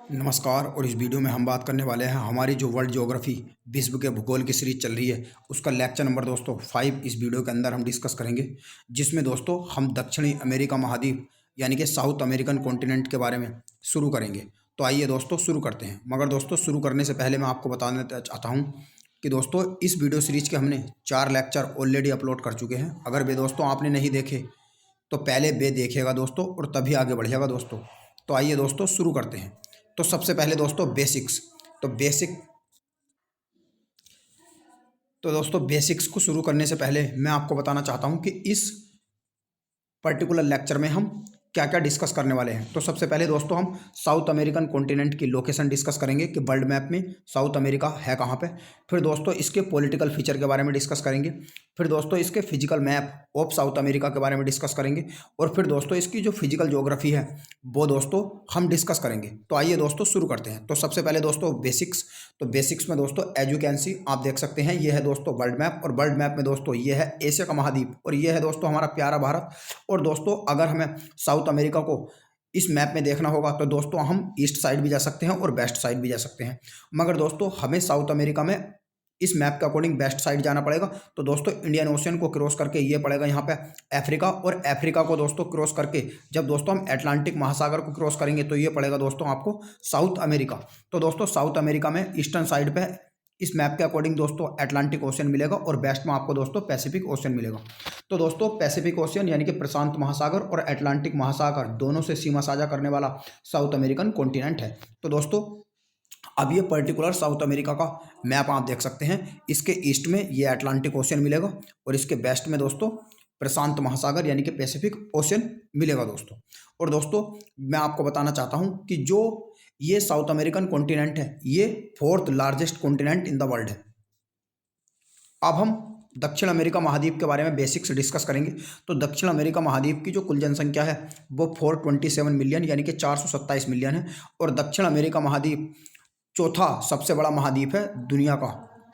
नमस्कार। और इस वीडियो में हम बात करने वाले हैं हमारी जो वर्ल्ड ज्योग्राफी विश्व के भूगोल की सीरीज चल रही है उसका लेक्चर नंबर दोस्तों 5 इस वीडियो के अंदर हम डिस्कस करेंगे, जिसमें दोस्तों हम दक्षिणी अमेरिका महाद्वीप यानी कि साउथ अमेरिकन कॉन्टिनेंट के बारे में शुरू करेंगे। तो आइए दोस्तों शुरू करते हैं। मगर दोस्तों शुरू करने से पहले मैं आपको बताना चाहता हूँ कि दोस्तों इस वीडियो सीरीज के हमने 4 लेक्चर ऑलरेडी अपलोड कर चुके हैं। अगर वे दोस्तों आपने नहीं देखे तो पहले वे देखिएगा दोस्तों और तभी आगे बढ़िएगा दोस्तों। तो आइए दोस्तों शुरू करते हैं। तो सबसे पहले दोस्तों बेसिक्स। तो बेसिक्स को शुरू करने से पहले मैं आपको बताना चाहता हूं कि इस पर्टिकुलर लेक्चर में हम क्या क्या डिस्कस करने वाले हैं। तो सबसे पहले दोस्तों हम साउथ अमेरिकन कॉन्टिनेंट की लोकेशन डिस्कस करेंगे कि वर्ल्ड मैप में साउथ अमेरिका है कहाँ पे। फिर दोस्तों इसके पॉलिटिकल फीचर के बारे में डिस्कस करेंगे। फिर दोस्तों इसके physical map of south America के बारे में डिस्कस करेंगे। और फिर दोस्तों इसकी जो फिजिकल ज्योग्राफी है वो दोस्तों हम डिस्कस करेंगे। तो आइए दोस्तों शुरू करते हैं। तो सबसे पहले दोस्तों बेसिक्स। तो बेसिक्स में दोस्तों एज यू कैन सी आप देख सकते हैं, ये है दोस्तों वर्ल्ड मैप। और वर्ल्ड मैप में दोस्तों ये है एशिया का महाद्वीप और ये है दोस्तों हमारा प्यारा भारत। और दोस्तों अगर हमें साउथ अमेरिका को इस मैप में देखना होगा तो दोस्तों हम ईस्ट साइड भी जा सकते हैं और वेस्ट साइड भी जा सकते हैं। मगर दोस्तों हमें साउथ अमेरिका में इस मैप के अकॉर्डिंग वेस्ट साइड जाना पड़ेगा। तो दोस्तों इंडियन ओशियन को क्रॉस करके ये पड़ेगा यहाँ पे अफ्रीका, और अफ्रीका को दोस्तों क्रॉस करके जब दोस्तों हम अटलांटिक महासागर को क्रॉस करेंगे तो ये पड़ेगा दोस्तों आपको साउथ अमेरिका। तो दोस्तों साउथ अमेरिका में ईस्टर्न साइड पे इस मैप के अकॉर्डिंग दोस्तों अटलांटिक ओशियन मिलेगा और वेस्ट में आपको दोस्तों पैसिफिक ओशियन मिलेगा। तो दोस्तों पैसिफिक ओशियन यानी कि प्रशांत महासागर और अटलांटिक महासागर दोनों से सीमा साझा करने वाला साउथ अमेरिकन कॉन्टिनेंट है। तो दोस्तों अब ये पर्टिकुलर साउथ अमेरिका का मैप आप देख सकते हैं। इसके ईस्ट में ये अटलांटिक ओशियन मिलेगा और इसके वेस्ट में दोस्तों प्रशांत महासागर यानी कि पैसिफिक ओशियन मिलेगा दोस्तों। और दोस्तों मैं आपको बताना चाहता हूं कि जो ये साउथ अमेरिकन कॉन्टिनेंट है ये 4th largest continent in the world है। अब हम दक्षिण अमेरिका महाद्वीप के बारे में बेसिक्स डिस्कस करेंगे। तो दक्षिण अमेरिका महाद्वीप की जो कुल जनसंख्या है वो 427 मिलियन यानी कि 427 मिलियन है। और दक्षिण अमेरिका महाद्वीप चौथा सबसे बड़ा महाद्वीप है दुनिया का,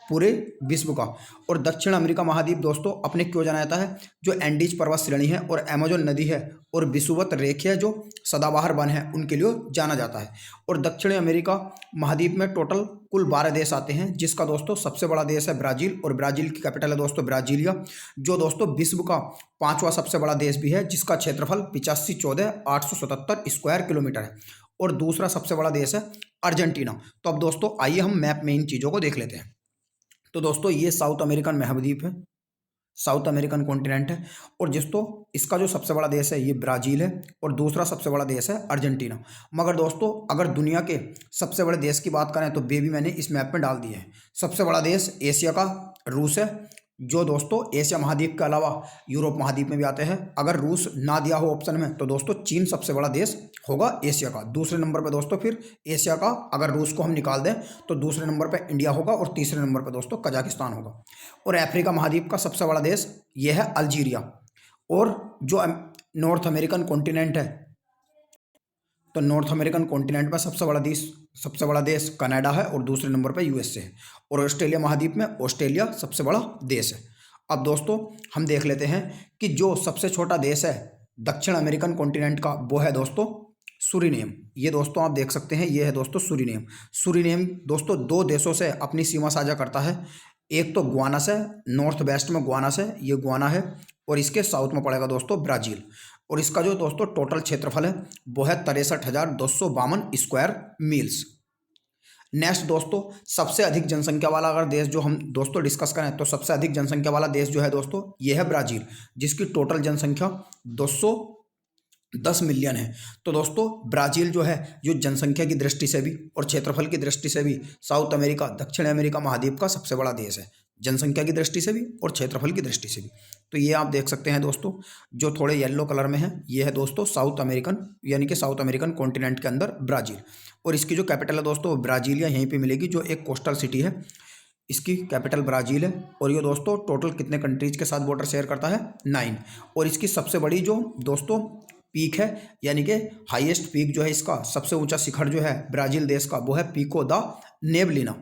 पूरे विश्व का। और दक्षिण अमेरिका महाद्वीप दोस्तों अपने क्यों जाना जाता है, जो एंडीज पर्वत श्रेणी है और अमेजोन नदी है और विषुवत रेखा जो सदाबहार वन है उनके लिए जाना जाता है। और दक्षिण अमेरिका महाद्वीप में टोटल कुल 12 देश आते हैं, जिसका दोस्तों सबसे बड़ा देश है ब्राज़ील। और ब्राज़ील की कैपिटल है दोस्तों ब्राज़ीलिया, जो दोस्तों विश्व का 5वां सबसे बड़ा देश भी है, जिसका क्षेत्रफल 85,14,877 स्क्वायर किलोमीटर है। और दूसरा सबसे बड़ा देश है अर्जेंटीना। तो अब दोस्तों आइए हम मैप में इन चीज़ों को देख लेते हैं। तो दोस्तों ये साउथ अमेरिकन महाद्वीप है, साउथ अमेरिकन कॉन्टिनेंट है। और दोस्तों इसका जो सबसे बड़ा देश है ये ब्राज़ील है और दूसरा सबसे बड़ा देश है अर्जेंटीना। मगर दोस्तों अगर दुनिया के सबसे बड़े देश की बात करें तो वे भी मैंने इस मैप में डाल दिए हैं। सबसे बड़ा देश एशिया का रूस है, जो दोस्तों एशिया महाद्वीप के अलावा यूरोप महाद्वीप में भी आते हैं। अगर रूस ना दिया हो ऑप्शन में तो दोस्तों चीन सबसे बड़ा देश होगा एशिया का। दूसरे नंबर पे दोस्तों फिर एशिया का अगर रूस को हम निकाल दें तो दूसरे नंबर पे इंडिया होगा और तीसरे नंबर पे दोस्तों कजाकिस्तान होगा। और अफ्रीका महाद्वीप का सबसे बड़ा देश यह है अल्जीरिया। और जो नॉर्थ अमेरिकन कॉन्टिनेंट है तो नॉर्थ अमेरिकन कॉन्टिनेंट में सबसे बड़ा देश कनाडा है और दूसरे नंबर पर यूएसए है। और ऑस्ट्रेलिया महाद्वीप में ऑस्ट्रेलिया सबसे बड़ा देश है। अब दोस्तों हम देख लेते हैं कि जो सबसे छोटा देश है दक्षिण अमेरिकन कॉन्टिनेंट का वो है दोस्तों सूरीनेम। ये दोस्तों आप देख सकते हैं, ये है दोस्तों सूरीनेम। सूरीनेम दोस्तों 2 देशों से अपनी सीमा साझा करता है। एक तो गुआना से, नॉर्थ वेस्ट में गुआना से, ये गुआना है। और इसके साउथ में पड़ेगा दोस्तों ब्राज़ील। और इसका जो दोस्तों टोटल क्षेत्रफल है वो है 63,252 स्क्वायर मील्स। नेक्स्ट दोस्तों सबसे अधिक जनसंख्या वाला अगर देश जो हम दोस्तों डिस्कस करें तो सबसे अधिक जनसंख्या वाला देश जो है दोस्तों ये है ब्राज़ील, जिसकी टोटल जनसंख्या 210 मिलियन है। तो दोस्तों ब्राज़ील जो है जो जनसंख्या की दृष्टि से भी और क्षेत्रफल की दृष्टि से भी साउथ अमेरिका दक्षिण अमेरिका महाद्वीप का सबसे बड़ा देश है, जनसंख्या की दृष्टि से भी और क्षेत्रफल की दृष्टि से भी। तो ये आप देख सकते हैं दोस्तों, जो थोड़े येलो कलर में है ये है दोस्तों साउथ अमेरिकन यानी कि साउथ अमेरिकन कॉन्टिनेंट के अंदर ब्राज़ील। और इसकी जो कैपिटल है दोस्तों ब्राज़ीलिया यहीं पे मिलेगी, जो एक कोस्टल सिटी है, इसकी कैपिटल ब्राज़ील है। और ये दोस्तों टोटल कितने कंट्रीज के साथ बॉर्डर शेयर करता है 9। और इसकी सबसे बड़ी जो दोस्तों पीक है यानी कि हाईएस्ट पीक जो है, इसका सबसे ऊंचा शिखर जो है ब्राज़ील देश का वो है पिको द नेबलिना।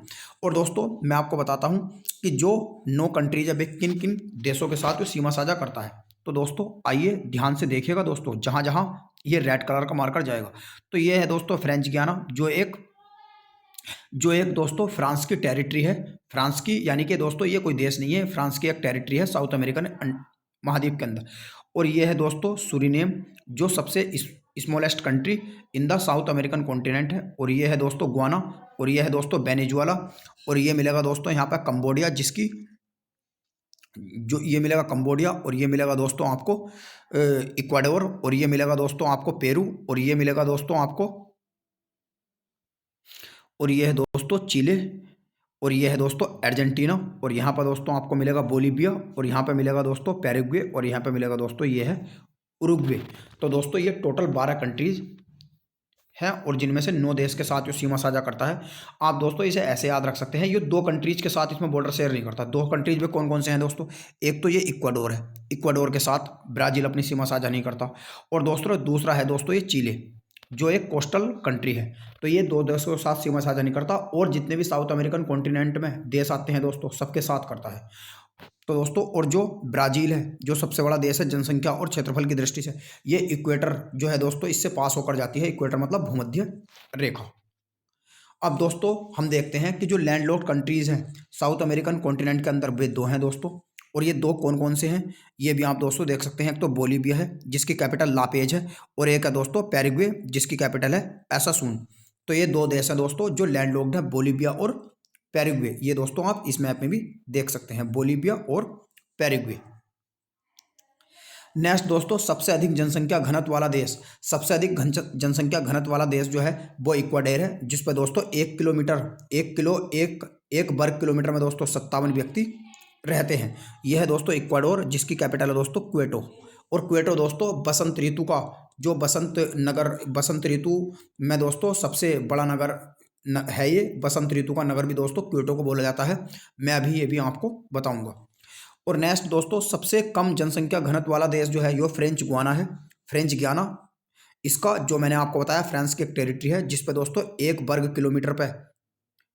और दोस्तों मैं आपको बताता हूं कि जो 9 कंट्रीज है वे किन किन देशों के साथ सीमा साझा करता है। तो दोस्तों आइए ध्यान से देखिएगा दोस्तों, जहां जहां ये रेड कलर का मार्कर जाएगा। तो ये है दोस्तों फ्रेंच गियाना, जो एक दोस्तों फ्रांस की टेरिटरी है, फ्रांस की, यानी कि दोस्तों ये कोई देश नहीं है, फ्रांस की एक टेरिटरी है साउथ अमेरिकन महाद्वीप के अंदर। और ये है दोस्तों सूरीनेम, जो सबसे smallest country in the south American continent है। और ये है दोस्तों गुआना, और ये है दोस्तों वेनेजुएला, और ये मिलेगा दोस्तों यहाँ पर कंबोडिया, जिसकी जो ये मिलेगा कंबोडिया, और ये मिलेगा दोस्तों आपको इक्वाडोर, और ये मिलेगा दोस्तों आपको पेरू, और ये मिलेगा दोस्तों आपको, और ये है दोस्तों चिले, और ये है दोस्तों अर्जेंटीना, और यहाँ पर दोस्तों आपको मिलेगा बोलीविया, और यहाँ पे मिलेगा दोस्तों पैराग्वे, और यहाँ पे मिलेगा दोस्तों ये है उरुग्वे। तो दोस्तों ये टोटल 12 कंट्रीज हैं, और जिनमें से 9 देश के साथ जो सीमा साझा करता है। आप दोस्तों इसे ऐसे याद रख सकते हैं, ये 2 कंट्रीज के साथ इसमें बॉर्डर शेयर नहीं करता। 2 कंट्रीज में कौन कौन से हैं दोस्तों? एक तो ये इक्वाडोर है, इक्वाडोर के साथ ब्राज़ील अपनी सीमा साझा नहीं करता। और दोस्तों दूसरा है दोस्तों ये चिले, जो एक कोस्टल कंट्री है। तो ये 2 देशों के साथ सीमा साझा नहीं करता, और जितने भी साउथ अमेरिकन कॉन्टिनेंट में देश आते हैं दोस्तों, सबके साथ करता है। तो दोस्तों और जो ब्राज़ील है, जो सबसे बड़ा देश है जनसंख्या और क्षेत्रफल की दृष्टि से, ये इक्वेटर जो है दोस्तों इससे पास होकर जाती है। इक्वेटर मतलब भूमध्य रेखा। अब दोस्तों हम देखते हैं कि जो लैंडलॉक्ड कंट्रीज़ हैं साउथ अमेरिकन कॉन्टिनेंट के अंदर, वे 2 हैं दोस्तों। और ये 2 कौन कौन से हैं ये भी आप दोस्तों देख सकते हैं। एक तो बोलीविया है, जिसकी कैपिटल लापेज है, और एक है दोस्तों पैराग्वे, जिसकी कैपिटल है एसासून। तो ये 2 देश हैं दोस्तों जो लैंडलॉक्ड है, बोलीविया और पैराग्वे। ये दोस्तों आप इस मैप में भी देख सकते हैं, बोलीविया और पैराग्वे। नेक्स्ट दोस्तों सबसे अधिक जनसंख्या घनत्व वाला देश, सबसे अधिक जनसंख्या घनत्व वाला देश जो है वो इक्वाडोर है, जिस पर दोस्तों 1 वर्ग किलोमीटर में दोस्तों 57 व्यक्ति रहते हैं। यह है दोस्तों इक्वाडोर, जिसकी कैपिटल है दोस्तों क्वेटो। और क्वेटो दोस्तों बसंत ऋतु का जो बसंत ऋतु में दोस्तों सबसे बड़ा नगर है। ये बसंत ऋतु का नगर भी दोस्तों क्वेटो को बोला जाता है। मैं अभी ये भी आपको बताऊंगा। और नेक्स्ट दोस्तों सबसे कम जनसंख्या घनत्व वाला देश जो है ये फ्रेंच गुआना है, फ्रेंच गियाना। इसका जो मैंने आपको बताया फ्रांस की एक टेरिटरी है, जिस पे दोस्तों 1 वर्ग किलोमीटर पे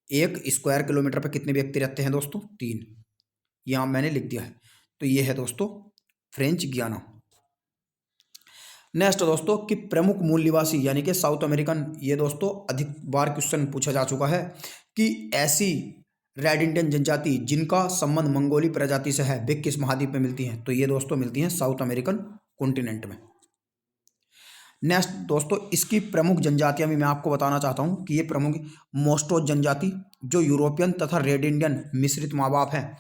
1 स्क्वायर किलोमीटर पे कितने व्यक्ति रहते हैं दोस्तों? 3। यहाँ मैंने लिख दिया है। तो ये है दोस्तों फ्रेंच गियाना। नेक्स्ट दोस्तों कि प्रमुख मूल निवासी यानी कि साउथ अमेरिकन, ये दोस्तों अधिक बार क्वेश्चन पूछा जा चुका है कि ऐसी रेड इंडियन जनजाति जिनका संबंध मंगोली प्रजाति से है, वे किस महाद्वीप में मिलती हैं? तो ये दोस्तों मिलती हैं साउथ अमेरिकन कॉन्टिनेंट में। नेक्स्ट दोस्तों इसकी प्रमुख जनजातियां भी मैं आपको बताना चाहता हूं कि ये प्रमुख मोस्टोज जनजाति जो यूरोपियन तथा रेड इंडियन मिश्रित माँ बाप हैं,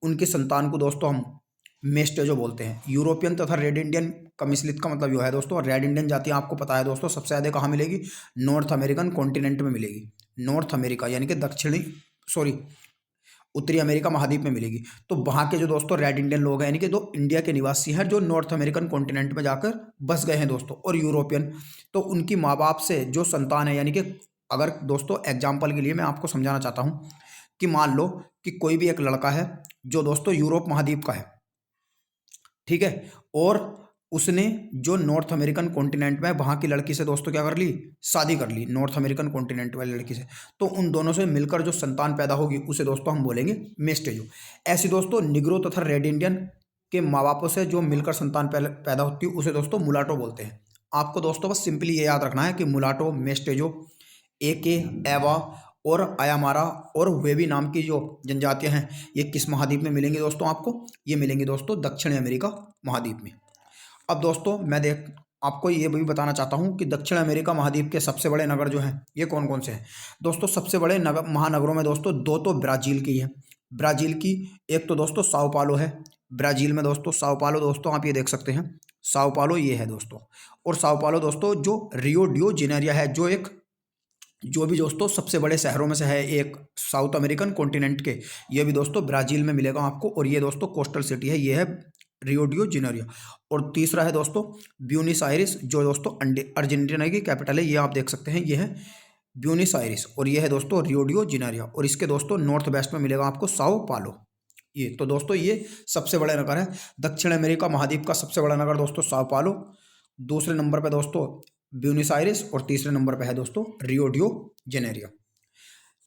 उनके संतान को दोस्तों हम मेस्टेजो बोलते हैं। यूरोपियन तथा रेड इंडियन का मिश्रित का मतलब यह है दोस्तों। रेड इंडियन जातियां आपको पता है दोस्तों सबसे ज़्यादा कहाँ मिलेगी? नॉर्थ अमेरिकन कॉन्टिनेंट में मिलेगी। नॉर्थ अमेरिका यानी कि उत्तरी अमेरिका महाद्वीप में मिलेगी। तो वहाँ के जो दोस्तों रेड इंडियन लोग हैं, यानी कि जो इंडिया के निवासी हैं, जो नॉर्थ अमेरिकन कॉन्टिनेंट में जाकर बस गए हैं दोस्तों, और यूरोपियन, तो उनकी माँ बाप से जो संतान है, यानी कि अगर दोस्तों एग्जाम्पल के लिए मैं आपको समझाना चाहता हूँ कि मान लो कि कोई भी एक लड़का है जो दोस्तों यूरोप महाद्वीप का है, ठीक है, और उसने जो नॉर्थ अमेरिकन कॉन्टिनेंट में वहाँ की लड़की से दोस्तों क्या कर ली? शादी कर ली नॉर्थ अमेरिकन कॉन्टिनेंट वाली लड़की से। तो उन दोनों से मिलकर जो संतान पैदा होगी उसे दोस्तों हम बोलेंगे मेस्टेजो। ऐसी दोस्तों निग्रो तथा रेड इंडियन के माँ बापों से जो मिलकर संतान पैदा होती है उसे दोस्तों मुलाटो बोलते हैं। आपको दोस्तों बस सिंपली ये याद रखना है कि मुलाटो, मेस्टेजो, एके, एवा और अयामारा और वेबी नाम की जो जनजातियाँ हैं, ये किस महाद्वीप में मिलेंगी दोस्तों? आपको ये मिलेंगी दोस्तों दक्षिण अमेरिका महाद्वीप में। अब दोस्तों मैं आपको ये भी बताना चाहता हूँ कि दक्षिण अमेरिका महाद्वीप के सबसे बड़े नगर जो हैं ये कौन कौन से हैं दोस्तों? सबसे बड़े नगर महानगरों में दोस्तों 2 तो ब्राज़ील की है। ब्राज़ील की एक तो दोस्तों साओ पालो है। ब्राज़ील में दोस्तों साओ पालो दोस्तों आप ये देख सकते हैं, साओ पालो ये है दोस्तों। और साओ पालो दोस्तों जो रियो डियो जेनेरिया है, जो भी दोस्तों सबसे बड़े शहरों में से है एक साउथ अमेरिकन कॉन्टिनेंट के, ये भी दोस्तों ब्राज़ील में मिलेगा आपको। और ये दोस्तों कोस्टल सिटी है, ये है रियो डियो जेनेरियो। और तीसरा है दोस्तों ब्यूनस आयरिस, जो दोस्तों अर्जेंटीना की कैपिटल है, ये आप देख सकते हैं, ये है ब्यूनस आयरिस। और ये है दोस्तों रियो डियो जेनेरियो। और इसके दोस्तों नॉर्थ वेस्ट में मिलेगा आपको साओ पालो। ये तो दोस्तों ये सबसे बड़े नगर है। दक्षिण अमेरिका महाद्वीप का सबसे बड़ा नगर दोस्तों साओ पालो, दूसरे नंबर पर दोस्तों ब्यूनस आयरिस, और तीसरे नंबर पर है दोस्तों रियो डियो जेनेरियो।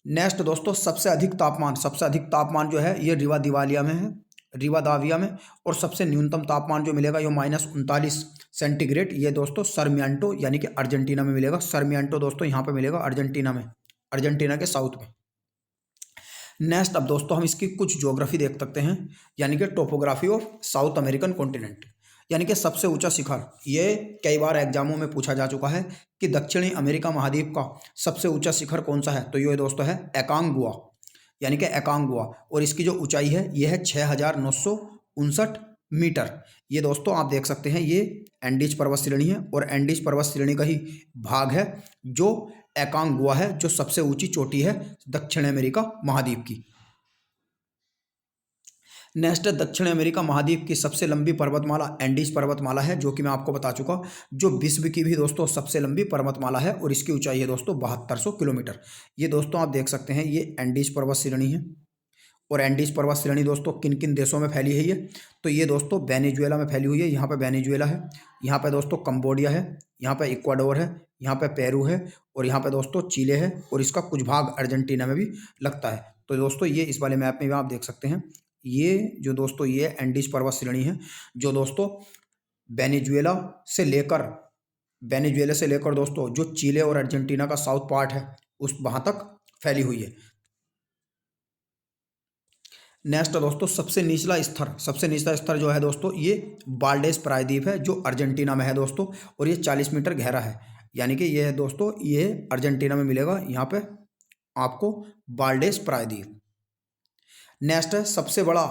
नेक्स्ट दोस्तों सबसे अधिक तापमान जो है ये रिवा दिवालिया में है। रिवादाविया में। और सबसे न्यूनतम तापमान जो मिलेगा ये -39 सेंटीग्रेड, ये दोस्तों सरमियांटो यानी कि अर्जेंटीना में मिलेगा। सरमियांटो दोस्तों यहाँ पे मिलेगा अर्जेंटीना में, अर्जेंटीना के साउथ में। नेक्स्ट अब दोस्तों हम इसकी कुछ ज्योग्राफी देख सकते हैं, यानी कि topography of south American continent, यानी कि सबसे ऊंचा शिखर। ये कई बार एग्जामों में पूछा जा चुका है कि दक्षिणी अमेरिका महाद्वीप का सबसे ऊंचा शिखर कौन सा है, तो ये दोस्तों है एकांगुआ, यानी कि एकांगुआ। और इसकी जो ऊंचाई है ये है 6959 मीटर। ये दोस्तों आप देख सकते हैं ये एंडीज पर्वत श्रेणी है, और एंडीज पर्वत श्रेणी का ही भाग है जो एकांगुआ है, जो सबसे ऊंची चोटी है दक्षिण अमेरिका महाद्वीप की। नेक्स्ट है दक्षिण अमेरिका महाद्वीप की सबसे लंबी पर्वतमाला एंडीज पर्वतमाला है, जो कि मैं आपको बता चुका, जो विश्व की भी दोस्तों सबसे लंबी पर्वतमाला है, और इसकी ऊंचाई है दोस्तों 7200 किलोमीटर। ये दोस्तों आप देख सकते हैं ये एंडीज पर्वत श्रेणी है। और एंडीज पर्वत श्रेणी दोस्तों किन किन देशों में फैली है ये, तो ये दोस्तों वेनेजुएला में फैली हुई है। यहाँ पे वेनेजुएला है, यहाँ पे दोस्तों कंबोडिया है, यहाँ पे इक्वाडोर है, यहाँ पे पेरू है, और यहाँ पे दोस्तों चिले है, और इसका कुछ भाग अर्जेंटीना में भी लगता है। तो दोस्तों ये इस वाले मैप में भी आप देख सकते हैं, ये जो दोस्तों ये एंडीज पर्वत श्रेणी है, जो दोस्तों वेनेजुएला से लेकर दोस्तों जो चिले और अर्जेंटीना का साउथ पार्ट है उस वहाँ तक फैली हुई है। नेक्स्ट दोस्तों सबसे निचला स्तर जो है दोस्तों ये बाल्डेस प्रायद्वीप है, जो अर्जेंटीना में है दोस्तों, और ये 40 मीटर गहरा है, यानी कि ये है दोस्तों ये अर्जेंटीना में मिलेगा, यहाँ पे आपको बाल्डेस प्रायद्वीप। नेक्स्ट है सबसे बड़ा,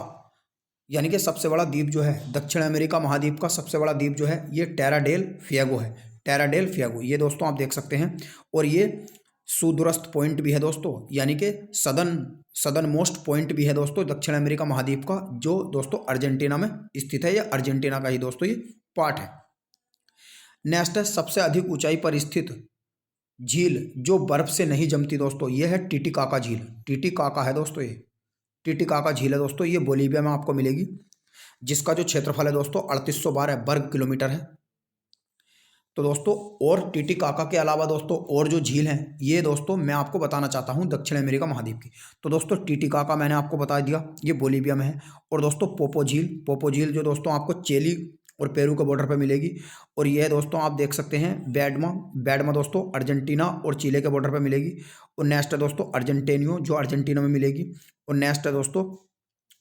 यानी कि सबसे बड़ा द्वीप जो है दक्षिण अमेरिका महाद्वीप का सबसे बड़ा द्वीप जो है ये टेरा डेल फ्यूगो है, टेरा डेल फ्यूगो। ये दोस्तों आप देख सकते हैं, और ये सुदूरस्थ पॉइंट भी है दोस्तों, यानी कि सदर्न मोस्ट पॉइंट भी है दोस्तों दक्षिण अमेरिका महाद्वीप का, जो दोस्तों अर्जेंटीना में स्थित है। या अर्जेंटीना का ही दोस्तों ये पार्ट है। नेक्स्ट है सबसे अधिक ऊंचाई पर स्थित झील जो बर्फ से नहीं जमती दोस्तों, ये है टीटीकाका झील। टीटीकाका है दोस्तों, ये टीटीकाका झील है दोस्तों, ये बोलीविया में आपको मिलेगी, जिसका जो क्षेत्रफल है दोस्तों 3812 वर्ग किलोमीटर है। तो दोस्तों और टीटीकाका के अलावा दोस्तों और जो झील हैं ये दोस्तों मैं आपको बताना चाहता हूँ दक्षिण अमेरिका महाद्वीप की। तो दोस्तों टीटीकाका मैंने आपको बता दिया, ये बोलीविया में है। और दोस्तों पोपो झील जो दोस्तों आपको चिली और पेरू के बॉर्डर पर मिलेगी। और यह दोस्तों आप देख सकते हैं बैडमा दोस्तों अर्जेंटीना और चिले के बॉर्डर पर मिलेगी। और नेक्स्ट है दोस्तों अर्जेंटेनियो, जो अर्जेंटीना में मिलेगी। और नेक्स्ट है दोस्तों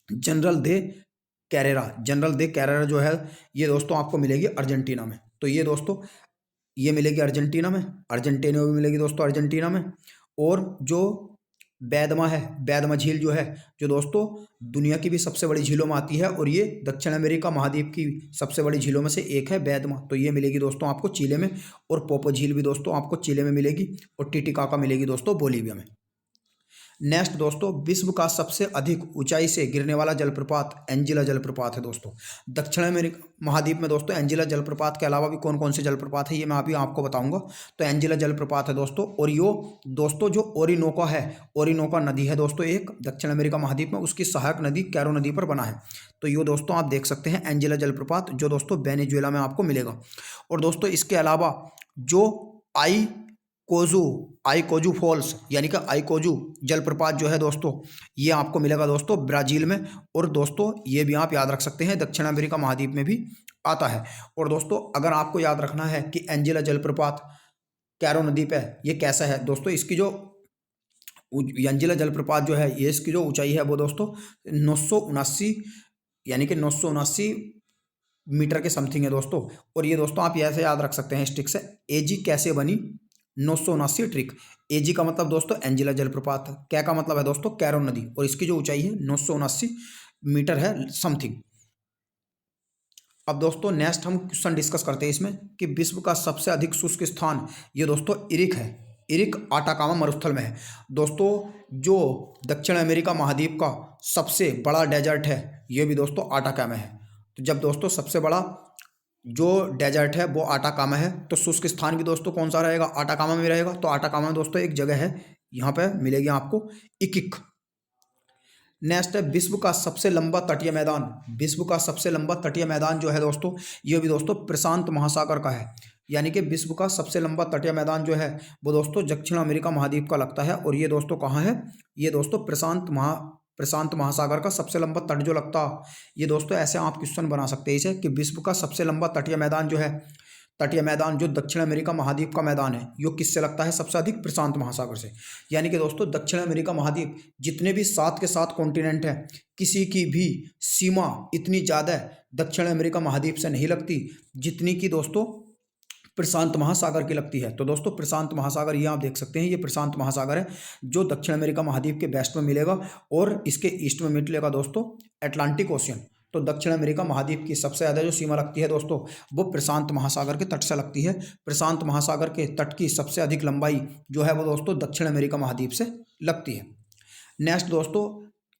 जनरल दे कैरेरा जो है ये दोस्तों आपको मिलेगी अर्जेंटीना में। तो ये दोस्तों ये मिलेगी अर्जेंटीना में, अर्जेंटीना भी मिलेगी दोस्तों अर्जेंटीना में। और जो बैदमा झील जो है, जो दोस्तों दुनिया की भी सबसे बड़ी झीलों में आती है, और ये दक्षिण अमेरिका महाद्वीप की सबसे बड़ी झीलों में से एक है बैदमा। तो ये मिलेगी दोस्तों आपको चिले में। और पोपो झील भी दोस्तों आपको चिले में मिलेगी। और टीटीकाका मिलेगी दोस्तों बोलीविया में। नेक्स्ट दोस्तों विश्व का सबसे अधिक ऊंचाई से गिरने वाला जलप्रपात एंजिला जलप्रपात है दोस्तों दक्षिण अमेरिका महाद्वीप में। दोस्तों एंजिला जलप्रपात के अलावा भी कौन कौन से जलप्रपात है ये मैं अभी आपको बताऊंगा। तो एंजिला जलप्रपात है दोस्तों, और यो दोस्तों जो ओरिनोका है, ओरिनोका नदी है दोस्तों एक दक्षिण अमेरिका महाद्वीप में, उसकी सहायक नदी कैरो नदी पर बना है। तो ये दोस्तों आप देख सकते हैं एंजिला जलप्रपात, जो दोस्तों वेनेजुएला में आपको मिलेगा। और दोस्तों इसके अलावा जो आइकोजू फॉल्स यानी कि आइकोजू जलप्रपात जो है दोस्तों ये आपको मिलेगा दोस्तों ब्राज़ील में। और दोस्तों ये भी आप याद रख सकते हैं दक्षिण अमेरिका महाद्वीप में भी आता है। और दोस्तों अगर आपको याद रखना है कि एंजिला जलप्रपात कैरो नदी पे ये कैसा है दोस्तों, इसकी जो एंजिला जलप्रपात जो है ये इसकी जो ऊंचाई है वो दोस्तों 979 यानी कि 979 मीटर के समथिंग है दोस्तों। और ये दोस्तों आप ऐसे याद रख सकते हैं स्टिक से, एजी कैसे बनी 979 ट्रिक। एजी का मतलब दोस्तों एंजिला जलप्रपात, क्या का मतलब है दोस्तों कैरो नदी, और इसकी जो ऊंचाई है 979 मीटर है समथिंग। अब दोस्तों नेक्स्ट हम क्वेश्चन डिस्कस करते हैं इसमें कि विश्व का सबसे अधिक शुष्क स्थान ये दोस्तों इरिक है। इरिक आटाकामा मरुस्थल में है दोस्तों। जो दक्षिण अमेरिका महाद्वीप का सबसे बड़ा डेजर्ट है ये भी दोस्तों आटाकामा है। तो जब दोस्तों सबसे बड़ा जो डेजर्ट है वो आटाकामा है, तो शुष्क स्थान भी दोस्तों कौन सा रहेगा, आटाकामा में रहेगा। तो आटाकामा में दोस्तों एक जगह है यहाँ पे मिलेगी आपको इकिक। नेक्स्ट है विश्व का सबसे लंबा तटीय मैदान। विश्व का सबसे लंबा तटीय मैदान जो है दोस्तों ये भी दोस्तों प्रशांत महासागर का है। यानी कि विश्व का सबसे लंबा तटीय मैदान जो है वो दोस्तों दक्षिण अमेरिका महाद्वीप का लगता है। और ये दोस्तों कहाँ है, ये दोस्तों प्रशांत महासागर का सबसे लंबा तट जो लगता, ये दोस्तों ऐसे आप क्वेश्चन बना सकते हैं इसे कि विश्व का सबसे लंबा तटीय मैदान जो है, तटीय मैदान जो दक्षिण अमेरिका महाद्वीप का मैदान है, यो किससे लगता है सबसे अधिक? प्रशांत महासागर से। यानी कि दोस्तों दक्षिण अमेरिका महाद्वीप जितने भी 7 के 7 कॉन्टिनेंट हैं, किसी की भी सीमा इतनी ज़्यादा दक्षिण अमेरिका महाद्वीप से नहीं लगती जितनी कि दोस्तों प्रशांत महासागर की लगती है। तो दोस्तों प्रशांत महासागर ये आप देख सकते हैं, ये प्रशांत महासागर है जो दक्षिण अमेरिका महाद्वीप के वेस्ट में मिलेगा और इसके ईस्ट में मिलेगा दोस्तों अटलांटिक ओशियन। तो दक्षिण अमेरिका महाद्वीप की सबसे ज़्यादा जो सीमा लगती है दोस्तों वो प्रशांत महासागर के तट से लगती है। प्रशांत महासागर के तट की सबसे अधिक लंबाई जो है वो दोस्तों दक्षिण अमेरिका महाद्वीप से लगती है। नेक्स्ट दोस्तों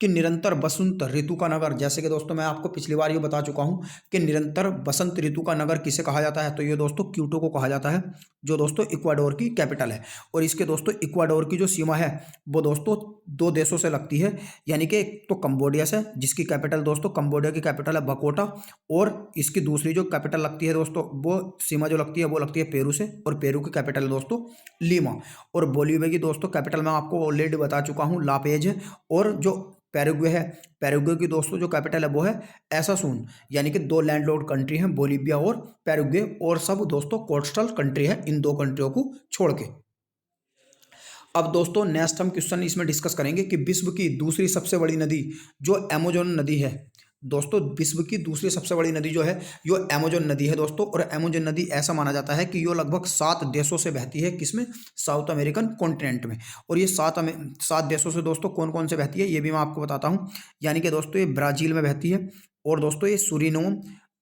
कि निरंतर बसंत ऋतु का नगर, जैसे कि दोस्तों मैं आपको पिछली बार ये बता चुका हूँ कि निरंतर बसंत ऋतु का नगर किसे कहा जाता है, तो ये दोस्तों क्यूटो को कहा जाता है जो दोस्तों इक्वाडोर की कैपिटल है। और इसके दोस्तों इक्वाडोर की जो सीमा है वो दोस्तों 2 देशों से लगती है, यानी कि एक तो कंबोडिया से जिसकी कैपिटल दोस्तों कंबोडिया की कैपिटल है बकोटा, और इसकी दूसरी जो कैपिटल लगती है दोस्तों वो सीमा जो लगती है वो लगती है पेरू से, और पेरू की कैपिटल है दोस्तों लीमा। और बोलीविया की दोस्तों कैपिटल मैं आपको ऑलरेडी बता चुका हूँ लापेज है। और जो पैराग्वे है, पैराग्वे की दोस्तों जो कैपिटल है वो है एसासून। यानी कि 2 लैंडलॉर्ड कंट्री हैं बोलीविया और पैराग्वे, और सब दोस्तों कोस्टल कंट्री है इन 2 कंट्रियों को छोड़ के। अब दोस्तों नेक्स्ट हम क्वेश्चन इसमें डिस्कस करेंगे कि विश्व की दूसरी सबसे बड़ी नदी जो अमेजोन नदी है, दोस्तों विश्व की दूसरी सबसे बड़ी नदी जो है यो अमेजोन नदी है दोस्तों। और अमेजोन नदी ऐसा माना जाता है कि यो लगभग 7 देशों से बहती है, किसमें? साउथ अमेरिकन कॉन्टिनेंट में। और ये 7 देशों से दोस्तों कौन कौन से बहती है ये भी मैं आपको बताता हूँ। यानी कि दोस्तों ये ब्राज़ील में बहती है, और दोस्तों ये सूरीनोम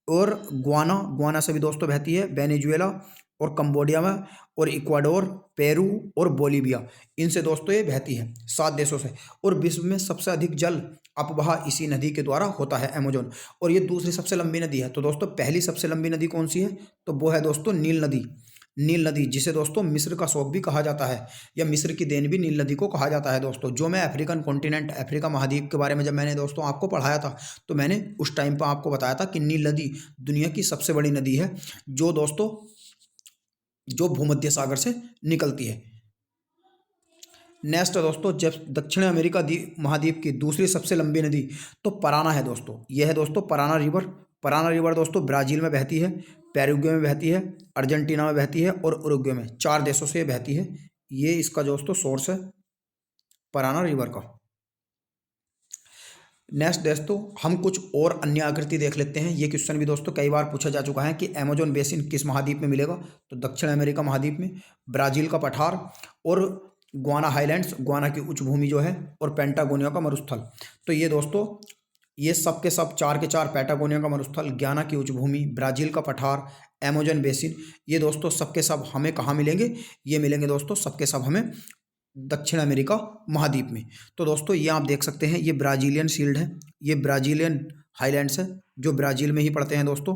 और गुआना से भी दोस्तों बहती है, वेनेजुएला और कंबोडिया में, और इक्वाडोर, पेरू और बोलीविया, इनसे दोस्तों ये बहती है 7 देशों से। और विश्व में सबसे अधिक जल अपवाह इसी नदी के द्वारा होता है अमेजोन, और ये दूसरी सबसे लंबी नदी है। तो दोस्तों पहली सबसे लंबी नदी कौन सी है, तो वो है दोस्तों नील नदी। नील नदी जिसे दोस्तों मिस्र का शौक भी कहा जाता है, या मिस्र की देन भी नील नदी को कहा जाता है दोस्तों। जो मैं अफ्रीकन कॉन्टिनेंट अफ्रीका महाद्वीप के बारे में जब मैंने दोस्तों आपको पढ़ाया था तो मैंने उस टाइम पर आपको बताया था कि नील नदी दुनिया की सबसे बड़ी नदी है जो दोस्तों जो भूमध्य सागर से निकलती है। नेक्स्ट दोस्तों जब दक्षिण अमेरिका महाद्वीप की दूसरी सबसे लंबी नदी तो पराना है दोस्तों। यह है दोस्तों पराना रिवर। पराना रिवर दोस्तों ब्राज़ील में बहती है, पैराग्वे में बहती है, अर्जेंटीना में बहती है और उरुग्वे में, 4 देशों से बहती है। ये इसका दोस्तों सोर्स है पराना रिवर का। नेक्स्ट दोस्तों हम कुछ और अन्य आकृति देख लेते हैं। ये क्वेश्चन भी दोस्तों कई बार पूछा जा चुका है कि अमेजोन बेसिन किस महाद्वीप में मिलेगा, तो दक्षिण अमेरिका महाद्वीप में। ब्राज़ील का पठार और गुआना हाईलैंड्स, गुआना की उच्च भूमि जो है, और पेंटागोनिया का मरुस्थल। तो ये दोस्तों ये सब के सब 4 के 4 पेंटागोनिया का मरुस्थल, गुआना की उच्च भूमि, ब्राज़ील का पठार, अमेजोन बेसिन, ये दोस्तों सब के सब हमें कहाँ मिलेंगे? ये मिलेंगे दोस्तों सब के सब हमें दक्षिण अमेरिका महाद्वीप में। तो दोस्तों ये आप देख सकते हैं ये ब्राज़ीलियन शील्ड है, ये ब्राज़ीलियन हाईलैंड्स है जो ब्राज़ील में ही पड़ते हैं दोस्तों।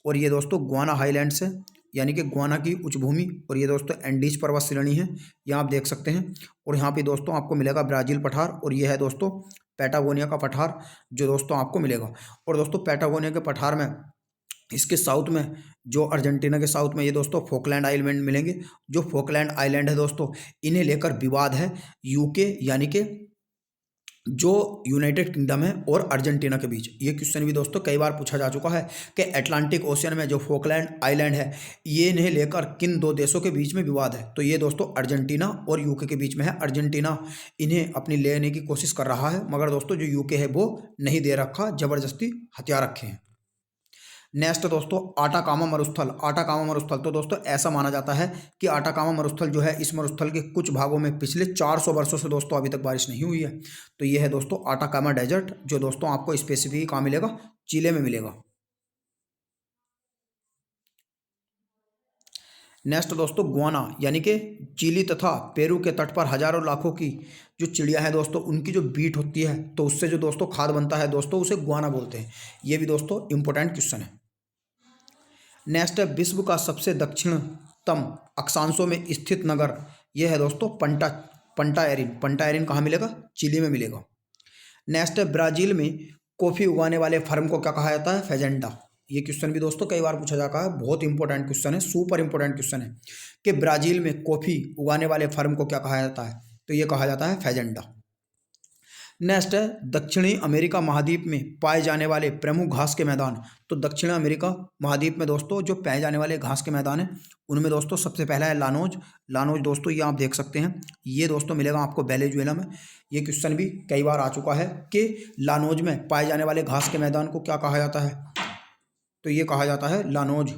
और ये दोस्तों गुआना हाईलैंड्स है यानी कि गुआना की उच्च भूमि, और ये दोस्तों एंडीज पर्वत श्रेणी है, यहाँ आप देख सकते हैं। और यहाँ पे दोस्तों आपको मिलेगा ब्राज़ील पठार, और ये है दोस्तों पैटागोनिया का पठार जो दोस्तों आपको मिलेगा। और दोस्तों पैटागोनिया के पठार में इसके साउथ में जो अर्जेंटीना के साउथ में ये दोस्तों फोकलैंड आइलैंड मिलेंगे। जो फोकलैंड आइलैंड है दोस्तों इन्हें लेकर विवाद है यूके यानी कि जो यूनाइटेड किंगडम है और अर्जेंटीना के बीच। ये क्वेश्चन भी दोस्तों कई बार पूछा जा चुका है कि अटलांटिक ओशियन में जो फोकलैंड आइलैंड है ये इन्हें लेकर किन 2 देशों के बीच में विवाद है, तो ये दोस्तों अर्जेंटीना और यूके के बीच में है। अर्जेंटीना इन्हें अपनी लेने की कोशिश कर रहा है, मगर दोस्तों जो यूके है वो नहीं दे रखा, जबरदस्ती हथियार रखे हैं। नेक्स्ट दोस्तों आटाकामा मरुस्थल। आटाकामा मरुस्थल तो दोस्तों ऐसा माना जाता है कि आटाकामा मरुस्थल जो है इस मरुस्थल के कुछ भागों में पिछले 400 वर्षों से दोस्तों अभी तक बारिश नहीं हुई है। तो ये है दोस्तों आटाकामा डेजर्ट जो दोस्तों आपको स्पेसिफिक कहाँ मिलेगा? चिले में मिलेगा। नेक्स्ट दोस्तों गुआना यानी कि चिली तथा पेरू के तट पर हजारों लाखों की जो चिड़िया है दोस्तों उनकी जो बीट होती है तो उससे जो दोस्तों खाद बनता है दोस्तों उसे गुआना बोलते हैं। ये भी दोस्तों इंपॉर्टेंट क्वेश्चन है। नेक्स्ट है विश्व का सबसे दक्षिणतम अक्षांशों में स्थित नगर, यह है दोस्तों पंटाएरिन। पंटाएरिन कहाँ मिलेगा? चिली में मिलेगा। नेक्स्ट है ब्राज़ील में कॉफ़ी उगाने वाले फर्म को क्या कहा जाता है? फेजेंडा। ये क्वेश्चन भी दोस्तों कई बार पूछा जाता है, बहुत इंपॉर्टेंट क्वेश्चन है, सुपर इंपॉर्टेंट क्वेश्चन है कि ब्राज़ील में कॉफ़ी उगाने वाले फर्म को क्या कहा जाता है? तो ये कहा जाता है फेजेंडा। नेक्स्ट है दक्षिणी अमेरिका महाद्वीप में पाए जाने वाले प्रमुख घास के मैदान। तो दक्षिण अमेरिका महाद्वीप में दोस्तों जो पाए जाने वाले घास के मैदान हैं उनमें दोस्तों सबसे पहला है लानोज। लानोज दोस्तों ये आप देख सकते हैं, ये दोस्तों मिलेगा आपको वेनेजुएला में। ये क्वेश्चन भी कई बार आ चुका है कि लानोज में पाए जाने वाले घास के मैदान को क्या कहा जाता है, तो ये कहा जाता है लानोज।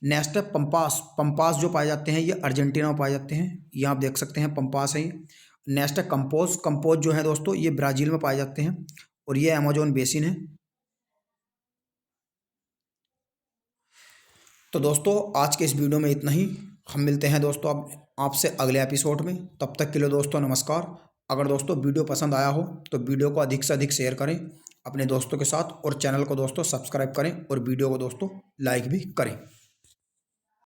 नेक्स्ट है पंपास। पंपास जो पाए जाते हैं ये अर्जेंटीना में पाए जाते हैं, ये आप देख सकते हैं पंपास है। नेक्स्ट है कंपोज। कंपोज जो है दोस्तों ये ब्राज़ील में पाए जाते हैं और ये अमेज़न बेसिन है। तो दोस्तों आज के इस वीडियो में इतना ही। हम मिलते हैं दोस्तों अब आपसे अगले एपिसोड में। तब तक के लिए दोस्तों नमस्कार। अगर दोस्तों वीडियो पसंद आया हो तो वीडियो को अधिक से अधिक शेयर करें अपने दोस्तों के साथ और चैनल को दोस्तों सब्सक्राइब करें और वीडियो को दोस्तों लाइक भी करें।